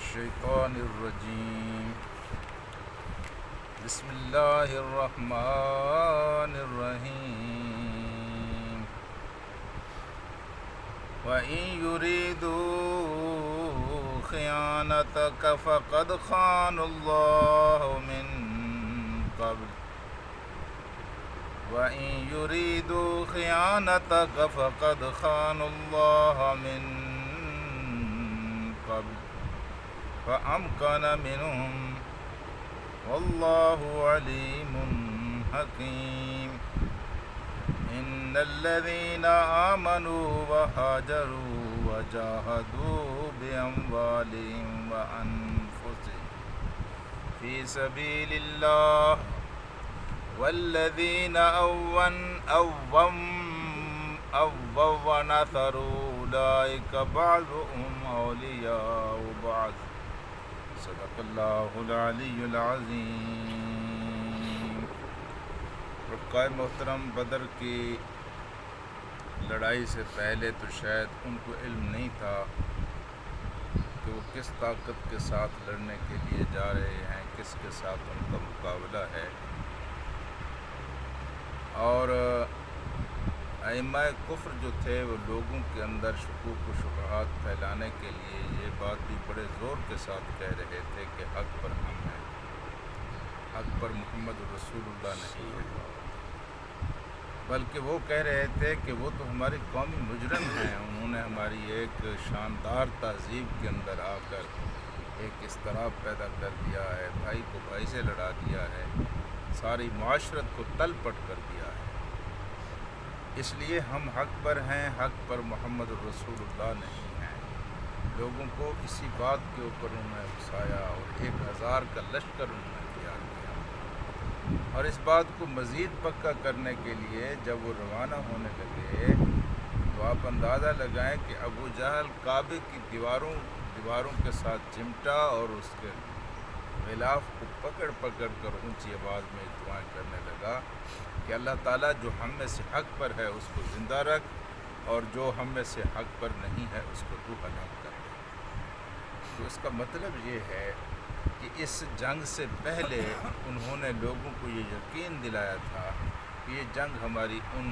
الشيطان الرجيم. بسم الله الرحمن الرحيم. وإن يريدوا خيانتك فقد خانوا الله من قبل وإن يريدوا خيانتك فقد خانوا الله من قبل فأمكن منهم والله عليم حكيم. إن الذين آمنوا وهاجروا وجاهدوا بأموالهم وأنفسهم في سبيل الله والذين أووا ونصروا أولئك بعضهم أولياء بعض. صدق اللہ العلی العظیم. رفقائے محترم، بدر کی لڑائی سے پہلے تو شاید ان کو علم نہیں تھا کہ وہ کس طاقت کے ساتھ لڑنے کے لیے جا رہے ہیں، کس کے ساتھ ان کا مقابلہ ہے. اور ائمہ کفر جو تھے وہ لوگوں کے اندر شکوک و شبہات پھیلانے کے لیے یہ بات بھی بڑے زور کے ساتھ کہہ رہے تھے کہ حق پر ہم ہیں، حق پر محمد رسول اللہ نہیں ہے، بلکہ وہ کہہ رہے تھے کہ وہ تو ہماری قومی مجرم ہیں. انہوں نے ہماری ایک شاندار تہذیب کے اندر آ کر ایک اضطراب پیدا کر دیا ہے، بھائی کو بھائی سے لڑا دیا ہے، ساری معاشرت کو تل پٹ کر دیا ہے. اس لیے ہم حق پر ہیں، حق پر محمد رسول اللہ نہیں ہیں. لوگوں کو اسی بات کے اوپر انہوں نے اکسایا اور 1000 کا لشکر انہوں نے تیار کیا. اور اس بات کو مزید پکا کرنے کے لیے جب وہ روانہ ہونے لگے تو آپ اندازہ لگائیں کہ ابو جہل کعبے کی دیواروں کے ساتھ چمٹا اور اس کے غلاف کو پکڑ پکڑ کر اونچی آواز میں دعائیں کرنے لگا کہ اللہ تعالیٰ جو ہم میں سے حق پر ہے اس کو زندہ رکھ، اور جو ہم میں سے حق پر نہیں ہے اس کو تو ہلاک کر دے. تو اس کا مطلب یہ ہے کہ اس جنگ سے پہلے انہوں نے لوگوں کو یہ یقین دلایا تھا کہ یہ جنگ ہماری ان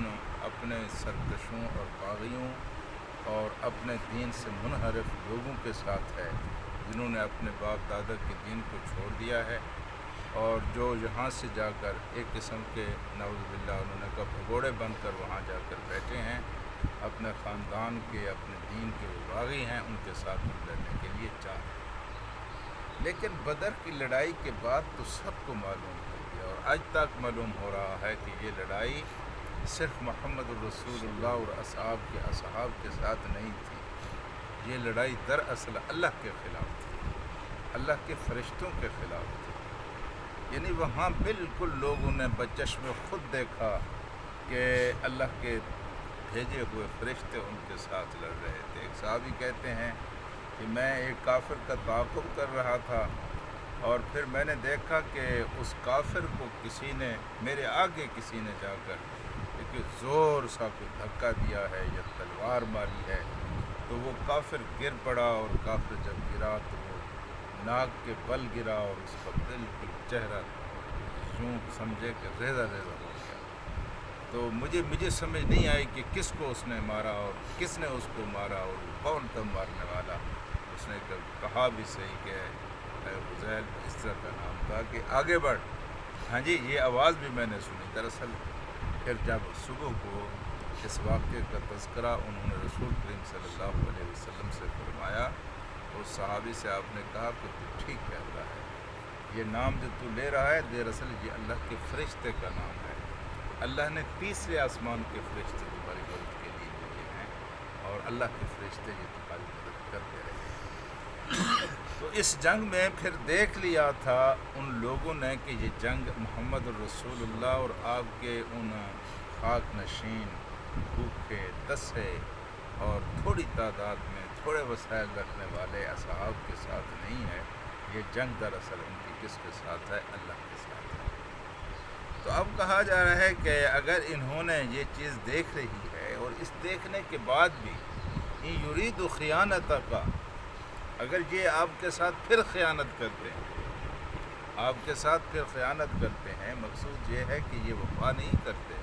اپنے سرکشوں اور باغیوں اور اپنے دین سے منحرف لوگوں کے ساتھ ہے جنہوں نے اپنے باپ دادا کے دین کو چھوڑ دیا ہے، اور جو یہاں سے جا کر ایک قسم کے نعوذ باللہ انہوں نے کہا بھگوڑے بن کر وہاں جا کر بیٹھے ہیں، اپنے خاندان کے اپنے دین کے وہ باغی ہیں، ان کے ساتھ لڑنے کے لیے چاہ رہے ہیں. لیکن بدر کی لڑائی کے بعد تو سب کو معلوم ہو گیا اور آج تک معلوم ہو رہا ہے کہ یہ لڑائی صرف محمد رسول اللہ اور اصحاب کے ساتھ نہیں تھی. یہ لڑائی دراصل اللہ کے خلاف تھی، اللہ کے فرشتوں کے خلاف تھی. یعنی وہاں بالکل لوگوں نے بچشم خود دیکھا کہ اللہ کے بھیجے ہوئے فرشتے ان کے ساتھ لڑ رہے تھے. ایک صحابی کہتے ہیں کہ میں ایک کافر کا تعاقب کر رہا تھا اور پھر میں نے دیکھا کہ اس کافر کو کسی نے میرے آگے کسی نے جا کر ایک زور سا کوئی دھکا دیا ہے یا تلوار ماری ہے تو وہ کافر گر پڑا، اور کافر جب گرا تو وہ ناک کے بل گرا اور اس کا بالکل چہرہ یوں سمجھے کہ ریزہ ریزہ ہو گیا. تو مجھے سمجھ نہیں آئی کہ کس کو اس نے مارا اور کس نے اس کو مارا اور کون تھا مارنے والا. اس نے کہا بھی صحیح کہ حذیل اس طرح کا نام تھا کہ آگے بڑھ. ہاں جی، یہ آواز بھی میں نے سنی. دراصل پھر جب صبح کو اس واقعے کا تذکرہ انہوں نے رسول کریم صلی اللہ علیہ وسلم سے فرمایا، اس صحابی سے آپ نے کہا کہ تو ٹھیک کہتا ہے، یہ نام جو تو لے رہا ہے دراصل یہ اللہ کے فرشتے کا نام ہے. اللہ نے تیسرے آسمان کے فرشتے تمہاری مدد کے لیے بھیجے ہیں اور اللہ کے فرشتے یہ تمہاری مدد کرتے رہے. تو اس جنگ میں پھر دیکھ لیا تھا ان لوگوں نے کہ یہ جنگ محمد رسول اللہ اور آپ کے ان خاک نشین بھوکے دسے اور تھوڑی تعداد میں تھوڑے وسائل رکھنے والے اصحاب کے ساتھ نہیں ہے. یہ جنگ دراصل ان کی کس کے ساتھ ہے؟ اللہ کے ساتھ ہے. تو اب کہا جا رہا ہے کہ اگر انہوں نے یہ چیز دیکھ رہی ہے اور اس دیکھنے کے بعد بھی ان یرید خیانت کا اگر یہ آپ کے ساتھ پھر خیانت کرتے ہیں، آپ کے ساتھ پھر خیانت کرتے ہیں، مقصود یہ ہے کہ یہ وفا نہیں کرتے،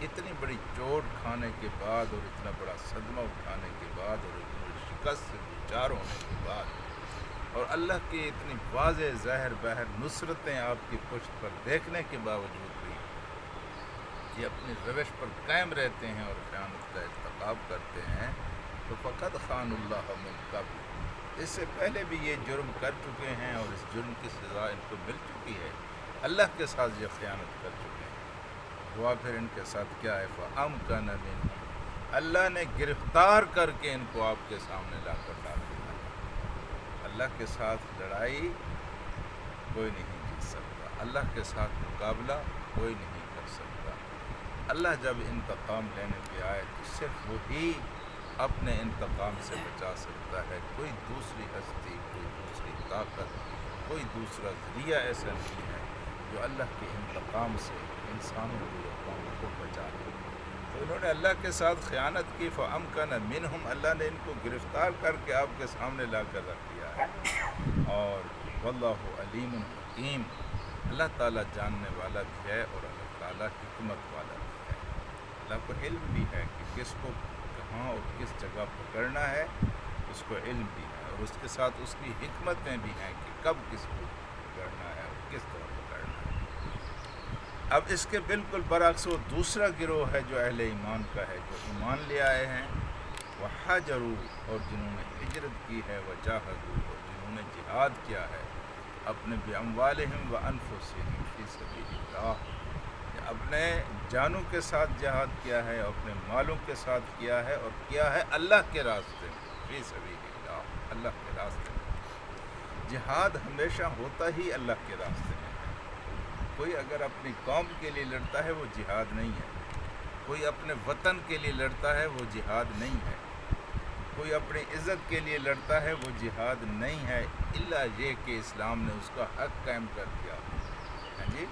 اتنی بڑی چوٹ کھانے کے بعد اور اتنا بڑا صدمہ اٹھانے کے بعد اور اتنی شکست سے دوچار ہونے کے بعد اور اللہ کی اتنی واضح ظاہر باہر نصرتیں آپ کی پشت پر دیکھنے کے باوجود بھی یہ اپنی روش پر قائم رہتے ہیں اور خیانت کا ارتکاب کرتے ہیں، تو فقط خان اللہ من قبل، اس سے پہلے بھی یہ جرم کر چکے ہیں اور اس جرم کی سزا ان کو مل چکی ہے، اللہ کے ساتھ یہ خیانت کر چکے ہیں۔ ہوا پھر ان کے ساتھ کیا ہے؟ فَأَمْكَنَ مِنْهُمْ، اللہ نے گرفتار کر کے ان کو آپ کے سامنے لا کر ڈال دیا۔ اللہ کے ساتھ لڑائی کوئی نہیں جیت سکتا، اللہ کے ساتھ مقابلہ کوئی نہیں کر سکتا۔ اللہ جب انتقام لینے پہ آئے تو صرف وہی اپنے انتقام سے بچا سکتا ہے، کوئی دوسری ہستی، کوئی دوسری طاقت، کوئی دوسرا ذریعہ ایسا نہیں ہے جو اللہ کے انتقام سے انسانوں کو یا قوم کو بچا لے۔ تو انہوں نے اللہ کے ساتھ خیانت کی، فَأَمْكَنَ مِنْهُمْ، اللہ نے ان کو گرفتار کر کے آپ کے سامنے لا کر رکھ دیا ہے۔ اور وَاللَّهُ عَلِيمٌ حَكِيمٌ، اللہ تعالیٰ جاننے والا بھی ہے اور اللہ تعالیٰ حکمت والا بھی ہے۔ اللہ کو علم بھی ہے کہ کس کو کہاں اور کس جگہ پکڑنا ہے، اس کو علم بھی ہے، اور اس کے ساتھ اس کی حکمتیں بھی ہیں کہ کب کس کو پکڑنا ہے اور کس طرح پکڑنا ہے۔ اب اس کے بالکل برعکس وہ دوسرا گروہ ہے جو اہل ایمان کا ہے، جو ایمان لے آئے ہیں، وَحَجَرُوا، اور جنہوں نے ہجرت کی ہے، وَجَاهَدُوا، اور جنہوں نے جہاد کیا ہے اپنے بِأَمْوَالِهِمْ وَأَنفُسِهِمْ فِي سَبِيلِ اللَّهِ، اپنے جانوں کے ساتھ جہاد کیا ہے، اپنے مالوں کے ساتھ کیا ہے، اور کیا ہے اللہ کے راستے میں، فی سبیل اللہ، اللہ کے راستے میں۔ جہاد ہمیشہ ہوتا ہی اللہ کے راستے میں ہے۔ کوئی اگر اپنی قوم کے لیے لڑتا ہے وہ جہاد نہیں ہے، کوئی اپنے وطن کے لیے لڑتا ہے وہ جہاد نہیں ہے، کوئی اپنی عزت کے لیے لڑتا ہے وہ جہاد نہیں ہے، الا یہ کہ اسلام نے اس کا حق قائم کر دیا۔ ہاں جی،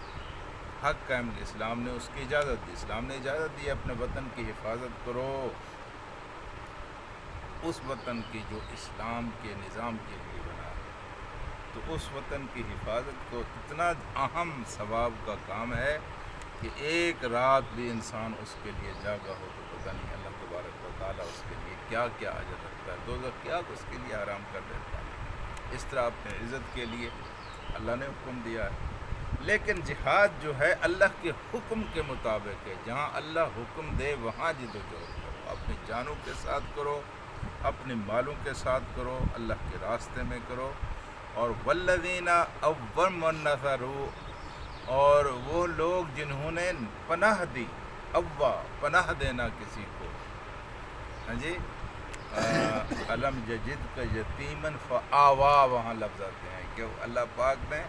حق قائم، اسلام نے اس کی اجازت دی، اسلام نے اجازت دی اپنے وطن کی حفاظت کرو، اس وطن کی جو اسلام کے نظام کے لیے بنا ہے، تو اس وطن کی حفاظت کو اتنا اہم ثواب کا کام ہے کہ ایک رات بھی انسان اس کے لیے جاگا ہو تو پتہ نہیں اللہ تبارک و تعالیٰ اس کے لیے کیا کیا اجر رکھتا ہے، دوزخ کیا اس کے لیے حرام کر دیتا ہے۔ اس طرح اپنے عزت کے لیے اللہ نے حکم دیا ہے، لیکن جہاد جو ہے اللہ کے حکم کے مطابق ہے، جہاں اللہ حکم دے وہاں جد و جہد کرو، اپنی جانوں کے ساتھ کرو، اپنے مالوں کے ساتھ کرو، اللہ کے راستے میں کرو۔ اور والذین اوّم النصروا، اور وہ لوگ جنہوں نے پناہ دی، اوّا پناہ دینا کسی کو، ہاں جی، علم یجد کا یتیمن فآوا، وہاں لفظ آتے ہیں کہ اللہ پاک نے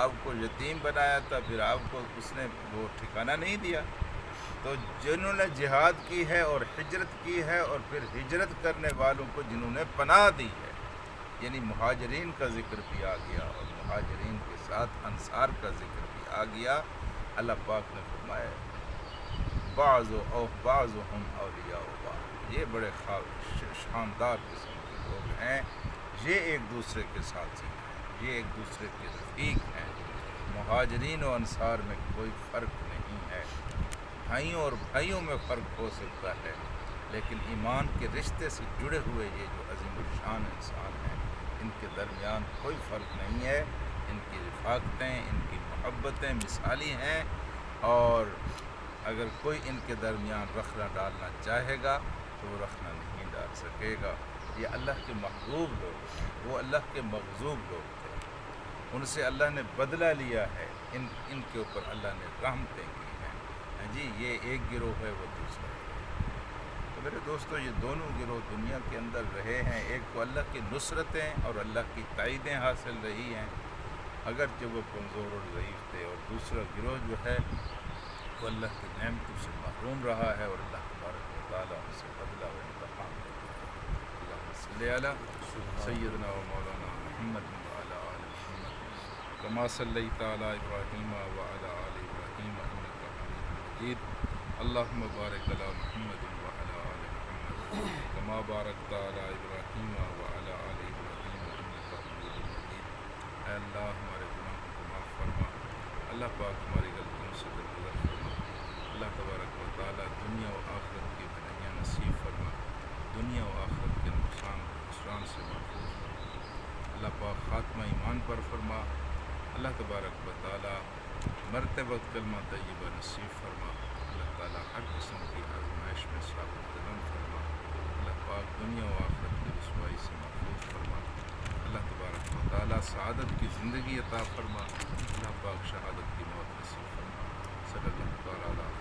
آپ کو یتیم بنایا تھا، پھر آپ کو اس نے وہ ٹھکانہ نہیں دیا۔ تو جنہوں نے جہاد کی ہے اور ہجرت کی ہے، اور پھر ہجرت کرنے والوں کو جنہوں نے پناہ دی ہے، یعنی مہاجرین کا ذکر بھی آ گیا، اور مہاجرین کے ساتھ انصار کا ذکر بھی آ گیا۔ اللہ پاک نے فرمایا بعضهم اولیاء بعض، یہ بڑے شاندار قسم کے لوگ ہیں، یہ ایک دوسرے کے ساتھی ہیں، یہ ایک دوسرے کے رفیق ہیں۔ مہاجرین و انصار میں کوئی فرق نہیں ہے، بھائیوں اور بھائیوں میں فرق ہو سکتا ہے، لیکن ایمان کے رشتے سے جڑے ہوئے یہ جو عظیم الشان انسان ہیں، ان کے درمیان کوئی فرق نہیں ہے، ان کی رفاقتیں، ان کی محبتیں مثالی ہیں، اور اگر کوئی ان کے درمیان رخنہ ڈالنا چاہے گا تو وہ رخنہ نہیں ڈال سکے گا۔ یہ اللہ کے محبوب لوگ ہیں، وہ اللہ کے مغضوب لوگ تھے، ان سے اللہ نے بدلہ لیا ہے، ان کے اوپر اللہ نے رحمتیں کی ہیں۔ ہاں جی، یہ ایک گروہ ہے، وہ دوسرا ہے۔ تو میرے دوستو، یہ دونوں گروہ دنیا کے اندر رہے ہیں، ایک تو اللہ کی نصرتیں اور اللہ کی تائیدیں حاصل رہی ہیں، اگرچہ وہ کمزور اور ضعیف تھے، اور دوسرا گروہ جو ہے وہ اللہ کی نعمتوں سے محروم رہا ہے، اور اللہ تبارک و تعالیٰ ان سے بدلہ و انتقام لیتا ہے۔ اللہم صلی علی سیدنا و مولانا محمد وعلی آل محمد کما صلیت علی ابراہیم وعلی آل ابراہیم انک حمید مجید۔ اللہم بارک علی محمد وعلی آل محمد کما بارکت علی ابراہیم وعلی آل ابراہیم اے اللہ ہمارے گناہوں کو معاف فرما، اللہ پاک ہماری غلطیوں سے درگزر فرما، اللہ تبارک و تعالیٰ دنیا و آخرت کی بھلائیاں نصیب فرما، دنیا و آخرت کے نقصان و خسران سے محفوظ فرما، اللہ پاک خاتمہ ایمان پر فرما، اللہ تبارک و تعالیٰ مرتے وقت کلمہ طیبہ نصیب فرما، اللہ تعالیٰ ہر قسم کی آزمائش میں ثابت قدم فرما، اللہ پاک دنیا و آخرت کی رسوائی سے محفوظ فرما، اللہ تبارک و تعالیٰ سعادت کی زندگی عطا فرما، اللہ پاک شہادت کی موت نصیب فرما، صلی اللہ تعالیٰ علیہ